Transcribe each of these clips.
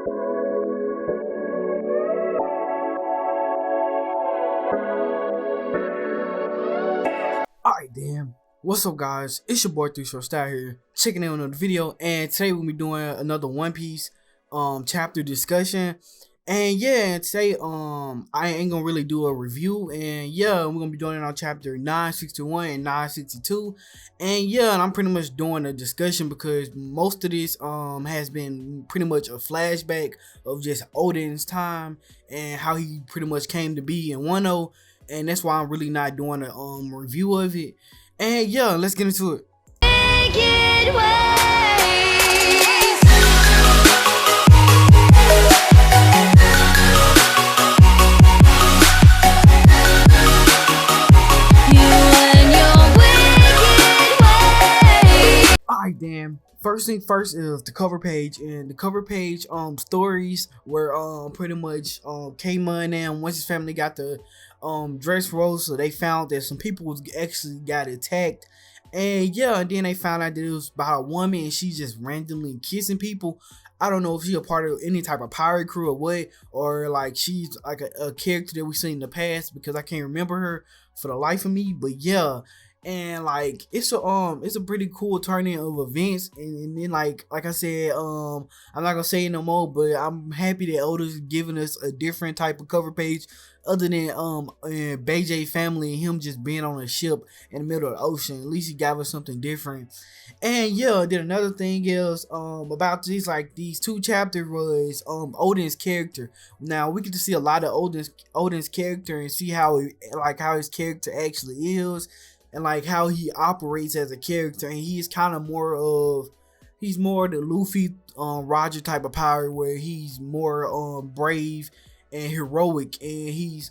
Alright, damn. What's up, guys? It's your boy 3 Short Style here, checking in on another video, and today we'll be doing another One Piece chapter discussion. And yeah, today I ain't gonna really do a review, and yeah, we're gonna be doing it on chapter 961 and 962. And yeah, and I'm pretty much doing a discussion because most of this has been pretty much a flashback of just Oden's time and how he pretty much came to be in Wano. And that's why I'm really not doing a review of it. And yeah, let's get into it. Alright, damn. First thing first is the cover page, and the cover page stories where pretty much K-Mon and once his family got the dress rose, so they found that some people was actually got attacked. And yeah, and then they found out that it was about a woman and she's just randomly kissing people. I don't know if she's a part of any type of pirate crew or what, or like she's like a character that we've seen in the past, because I can't remember her for the life of me. But yeah, and like it's a pretty cool turning of events. And then like I said, I'm not gonna say it no more, but I'm happy that Oda's giving us a different type of cover page other than Beijay family and him just being on a ship in the middle of the ocean. At least he gave us something different. And yeah, then another thing is about these two chapters was Oden's character. Now we get to see a lot of Oden's character and see how his character actually is, and like how he operates as a character. And he's kind of he's more the Luffy Roger type of power, where he's more brave and heroic, and he's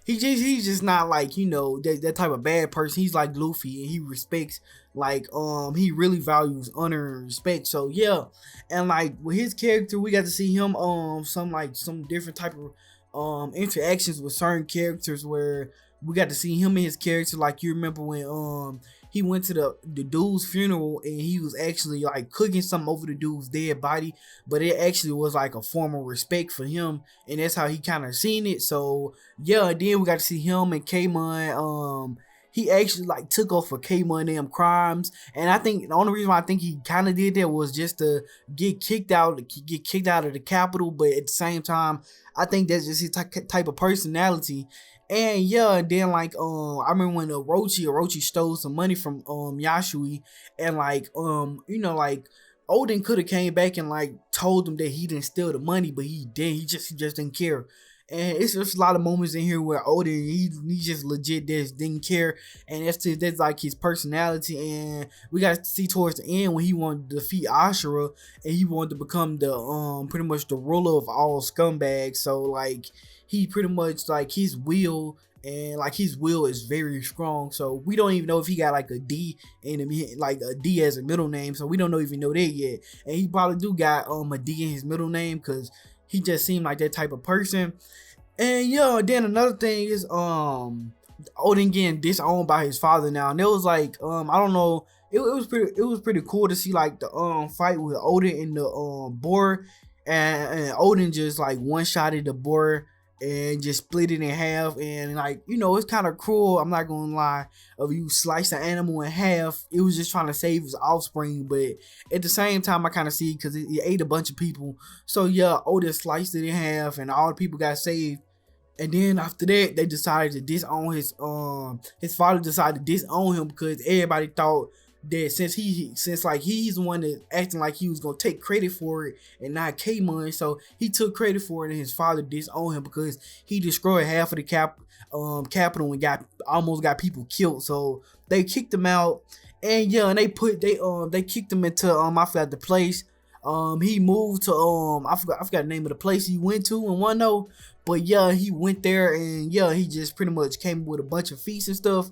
he's just not like, you know, that type of bad person. He's like Luffy, and he respects, like he really values honor and respect. So yeah, and like with his character, we got to see him some different type of interactions with certain characters, where we got to see him and his character. Like, you remember when he went to the dude's funeral and he was actually like cooking something over the dude's dead body, but it actually was like a form of respect for him, and that's how he kind of seen it. So yeah, then we got to see him and K-Mon. He actually like took off for K-Mon them crimes, and I think the only reason why I think he kind of did that was just to get kicked out of the capital. But at the same time, I think that's just his type of personality. And yeah, then like I remember when Orochi stole some money from Yashui, and like you know, like Oden could have came back and like told him that he didn't steal the money, but he did. He just didn't care. And it's just a lot of moments in here where Oden he just legit just didn't care, and that's like his personality. And we got to see towards the end when he wanted to defeat Ashura, and he wanted to become the pretty much the ruler of all scumbags. So like he pretty much like his will is very strong. So we don't even know if he got like a D in him, like a D as a middle name. So we don't even know that yet. And he probably do got a D in his middle name, because he just seemed like that type of person. And yeah, then another thing is Odin getting disowned by his father now. And it was like I don't know, it was pretty cool to see like the fight with Odin and the boar, and Odin just like one-shotted the boar and just split it in half. And like, you know, it's kind of cruel, I'm not gonna lie, if you slice the animal in half. It was just trying to save his offspring, but at the same time I kind of see, because it ate a bunch of people. So yeah, Otis sliced it in half and all the people got saved. And then after that, they decided to disown his father decided to disown him, because everybody thought that since he's the one that acting like he was gonna take credit for it and not K-Mon, so he took credit for it, and his father disowned him because he destroyed half of the capital and almost got people killed. So they kicked him out. And yeah, and they kicked him into I forgot the place. He moved to I forgot the name of the place he went to in Wano, but yeah, he went there, and yeah, he just pretty much came with a bunch of feasts and stuff.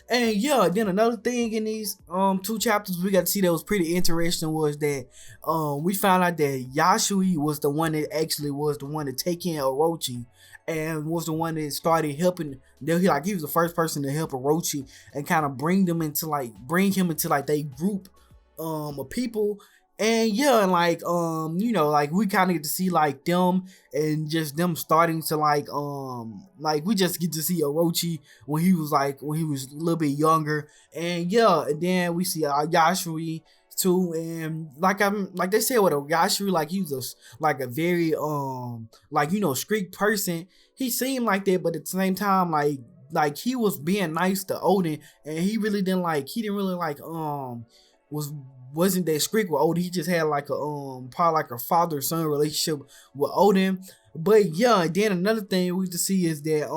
And yeah, then another thing in these two chapters we got to see that was pretty interesting was that we found out that Yashui was the one that actually was the one to take in Orochi, and was the one that started helping. He was the first person to help Orochi and kind of bring him into like they group of people. And yeah, and like like we kind of get to see like them and just them starting to like we just get to see Orochi when he was a little bit younger. And yeah, and then we see Yashiri too. And like they said with Yashiri, like he was like a very like street person. He seemed like that, but at the same time like he was being nice to Odin, and he didn't really like was wasn't that strict with Odin. He just had like a probably like a father son relationship with Odin. But yeah, and then another thing we to see is that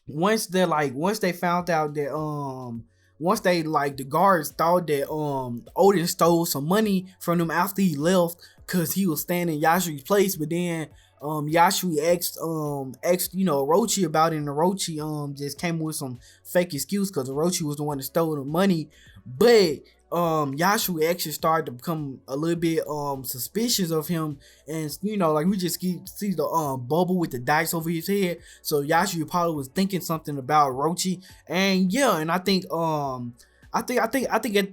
once they found out that once they like the guards thought that Odin stole some money from them after he left because he was staying in Yashiri's place. But then Yashiri asked Orochi about it, and Orochi just came with some fake excuse because Orochi was the one that stole the money. But Yashiri actually started to become a little bit suspicious of him, and like we just see the bubble with the dice over his head. So Yashiri probably was thinking something about Orochi. And yeah, and I think it,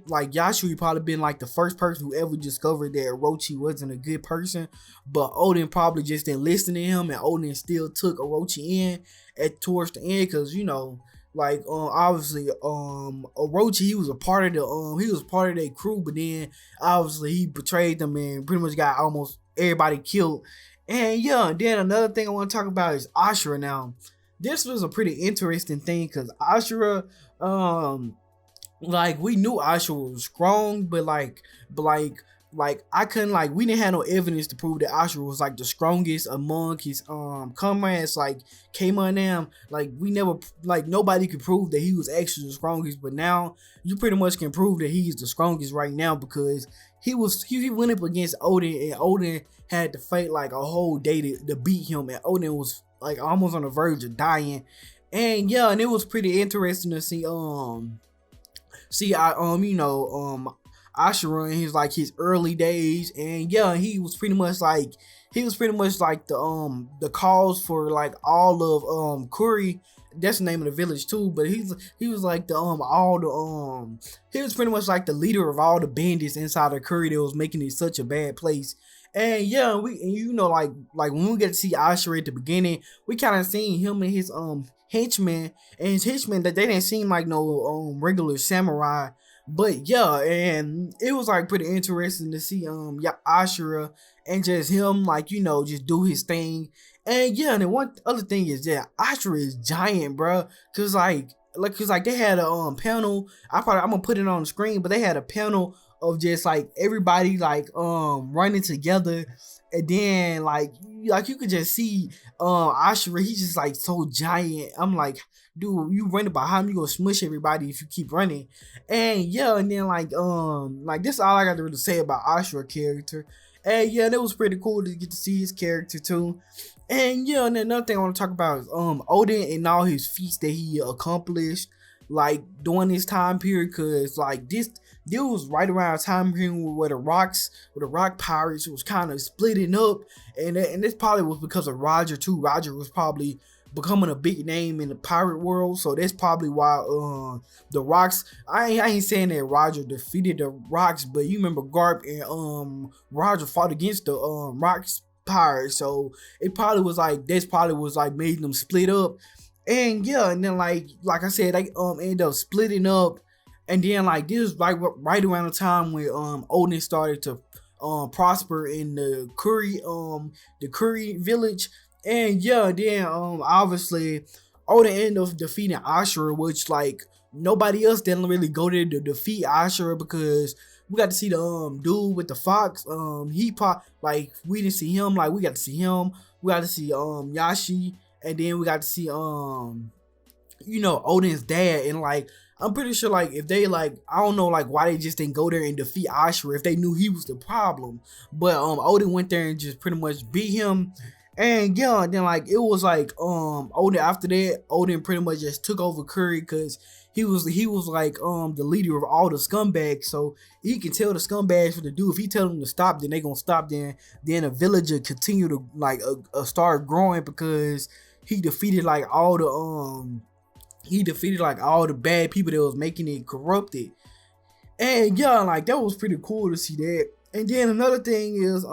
like Yashiri probably been like the first person who ever discovered that Orochi wasn't a good person, but Odin probably just didn't listen to him, and Odin still took Orochi in towards the end because like obviously Orochi, he was part of their crew, but then obviously he betrayed them and pretty much got almost everybody killed. And yeah, then another thing I want to talk about is Ashura. Now this was a pretty interesting thing because Ashura like we knew Ashura was strong, but I couldn't, like, we didn't have no evidence to prove that Ashura was like the strongest among his comrades, like Kama and them. Like we never, like nobody could prove that he was actually the strongest, but now you pretty much can prove that he's the strongest right now because he went up against Odin, and Odin had to fight like a whole day to beat him, and Odin was like almost on the verge of dying. And yeah, and it was pretty interesting to see Ashura in his early days. And yeah, he was pretty much like the cause for like all of Kuri. That's the name of the village too, but he was like the he was pretty much like the leader of all the bandits inside of Kuri that was making it such a bad place. And yeah, like when we get to see Ashura at the beginning, we kind of seen him and his henchmen, and his henchmen that they didn't seem like no regular samurai. But yeah, and it was like pretty interesting to see Ashura and just him just do his thing. And yeah, and then one other thing is that Ashura is giant, bro. Cause they had a panel. I'm gonna put it on the screen, but they had a panel of just like everybody running together, and then like you could just see Ashura. He's just like so giant. I'm like, dude, you running behind him, you gonna smush everybody if you keep running. And yeah, and then this is all I got to really say about Ashura character. And yeah, that was pretty cool to get to see his character too. And yeah, and then another thing I want to talk about is Odin and all his feats that he accomplished like during this time period, because like this was right around a time period where the rock pirates was kind of splitting up, and this probably was because of Roger too. Roger was probably becoming a big name in the pirate world, so that's probably why the rocks, I ain't saying that Roger defeated the rocks, but you remember Garp and Roger fought against the rocks pirates, so it probably was like made them split up. And yeah, and then like I said, they ended up splitting up. And then like this was right around the time when Odin started to prosper in the Kuri village. And yeah, then obviously Odin ended up defeating Ashura, which like nobody else didn't really go there to defeat Ashura, because we got to see the dude with the fox. We didn't see him. Like we got to see him. We got to see Yashi, and then we got to see Odin's dad. And like I'm pretty sure like if they I don't know why they just didn't go there and defeat Ashura if they knew he was the problem. But Odin went there and just pretty much beat him. And yeah, then it was Odin, after that, Odin pretty much just took over Kuri, because he was the leader of all the scumbags, so he can tell the scumbags what to do. If he tell them to stop, then they gonna stop. Then the villager continue to start growing, because he defeated all the bad people that was making it corrupted. And yeah, like that was pretty cool to see that. And then another thing is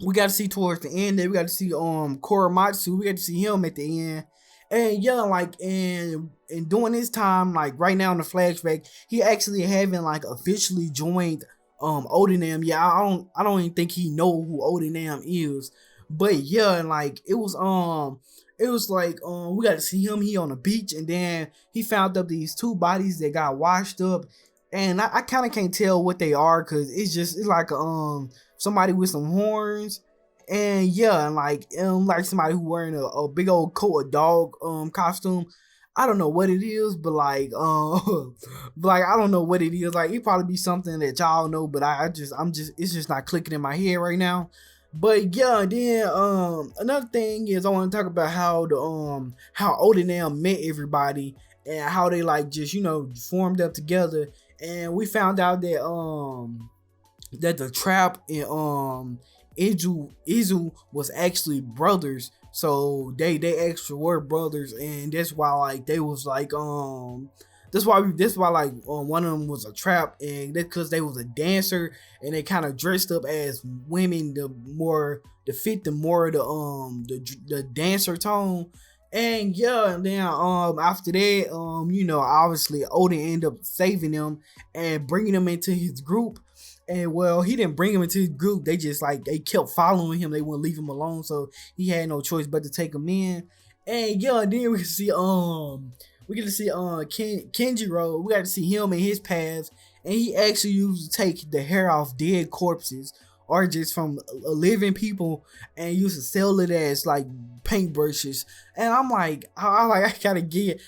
we got to see towards the end that we got to see Korematsu. We got to see him at the end. And yeah, like and during this time, like right now in the flashback, he actually haven't like officially joined Odinam. Yeah, I don't even think he know who Odinam is. But yeah, and like it was like we got to see him, he on the beach, and then he found up these two bodies that got washed up. And I kind of can't tell what they are, because it's like somebody with some horns. And yeah, and like somebody who wearing a big old coat of dog costume. I don't know what it is, but like but like I don't know what it is. Like it probably be something that y'all know, but I'm just it's just not clicking in my head right now. But yeah, then another thing is I want to talk about how Odin now met everybody, and how they like just formed up together. And we found out that the trap and Izu was actually brothers. So they actually were brothers, and that's why like they was like that's why like one of them was a trap, and that's because they was a dancer, and they kind of dressed up as women to fit the more the dancer tone. And yeah, and then after that obviously Odin ended up saving them and bringing them into his group. And well, he didn't bring him into his group. They just like they kept following him. They wouldn't leave him alone, so he had no choice but to take him in. And yeah, and then we get to see Kenjiro. We got to see him and his past, and he actually used to take the hair off dead corpses or just from living people, and used to sell it as like paintbrushes. And I'm like, I kind of get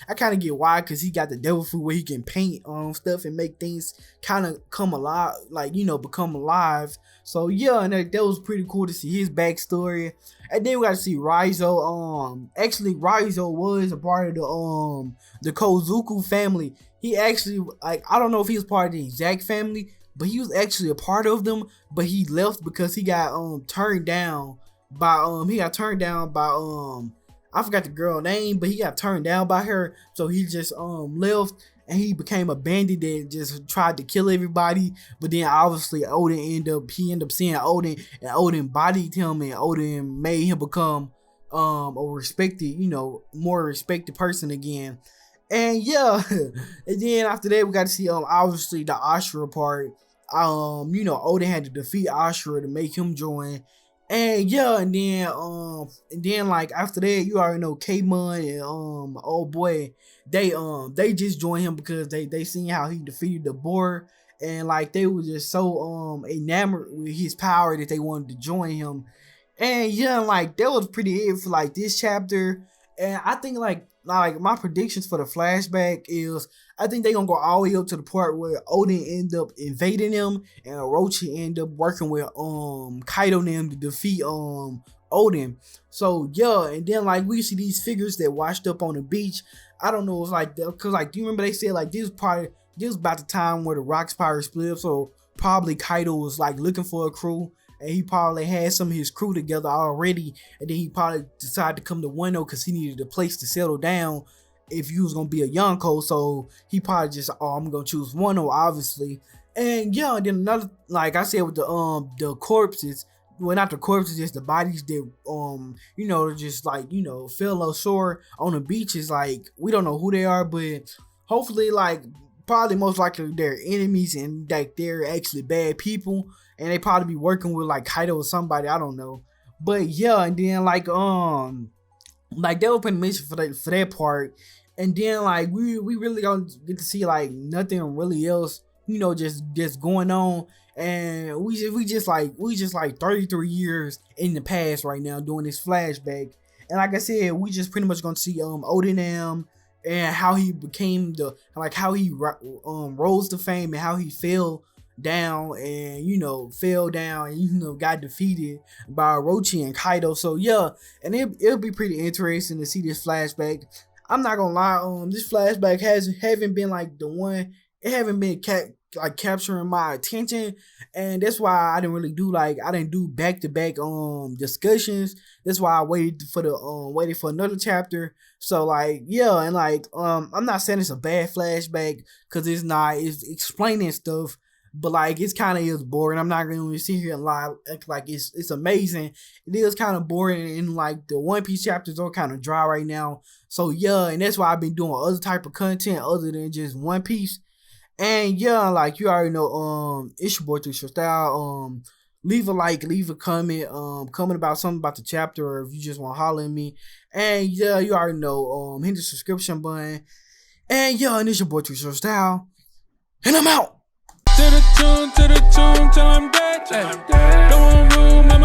why, because he got the devil fruit where he can paint on stuff and make things kind of come alive, like become alive. So yeah, and that was pretty cool to see his backstory. And then we got to see Raizo. Actually Raizo was a part of the Kozuku family. He actually, like, I don't know if he was part of the exact family, but he was actually a part of them. But he left because he got turned down by I forgot the girl name, but he got turned down by her. So he just left, and he became a bandit that just tried to kill everybody. But then obviously Odin ended up seeing Odin, and Odin bodied him, and Odin made him become a respected, more respected person again. And yeah, and then after that we got to see obviously the Ashura part. Odin had to defeat Ashura to make him join. And yeah, and then like after that, you already know K-Mon and old boy, they just joined him because they seen how he defeated the boar, and like they were just so enamored with his power that they wanted to join him. And yeah, like that was pretty it for like this chapter. And I think like my predictions for the flashback is, I think they gonna go all the way up to the part where Odin end up invading them, and Orochi end up working with Kaido and them to defeat Odin. So yeah, and then like we see these figures that washed up on the beach. I don't know if like because like, do you remember they said like this was about the time where the Rocks Pirates split up, so probably Kaido was like looking for a crew, and he probably had some of his crew together already, and then he probably decided to come to Wano because he needed a place to settle down if he was gonna be a Yonko. So he probably just, I'm gonna choose Wano, obviously. And yeah, and then another, like I said, with the corpses, well, not the corpses, just the bodies that just like fell ashore on the beaches. Like we don't know who they are, but hopefully, like, probably most likely they're enemies, and like they're actually bad people, and they probably be working with like Kaido or somebody, I don't know. But yeah, and then like they open mission for that part. And then like we really don't get to see like nothing really else, just going on. And we just like 33 years in the past right now doing this flashback. And like I said, we just pretty much gonna see Odinam, and how he became how he rose to fame, and how he fell down and got defeated by Orochi and Kaido. So yeah, and it'll be pretty interesting to see this flashback. I'm not gonna lie, this flashback haven't been like the one. It haven't been like capturing my attention, and that's why I didn't do back to back discussions. That's why I waited for another chapter. So like yeah, and like I'm not saying it's a bad flashback because it's not. It's explaining stuff, but like it's kind of is boring. I'm not gonna sit here and lie like it's amazing. It is kind of boring, and like the One Piece chapters are kind of dry right now. So yeah, and that's why I've been doing other type of content other than just One Piece. And yeah, like you already know, it's your boy Three Style. Leave a like, leave a comment, comment about something about the chapter, or if you just want to holler at me. And yeah, you already know, hit the subscription button. And yeah, and it's your boy Three Style, and I'm out. To the tune, till I'm dead. Don't want room,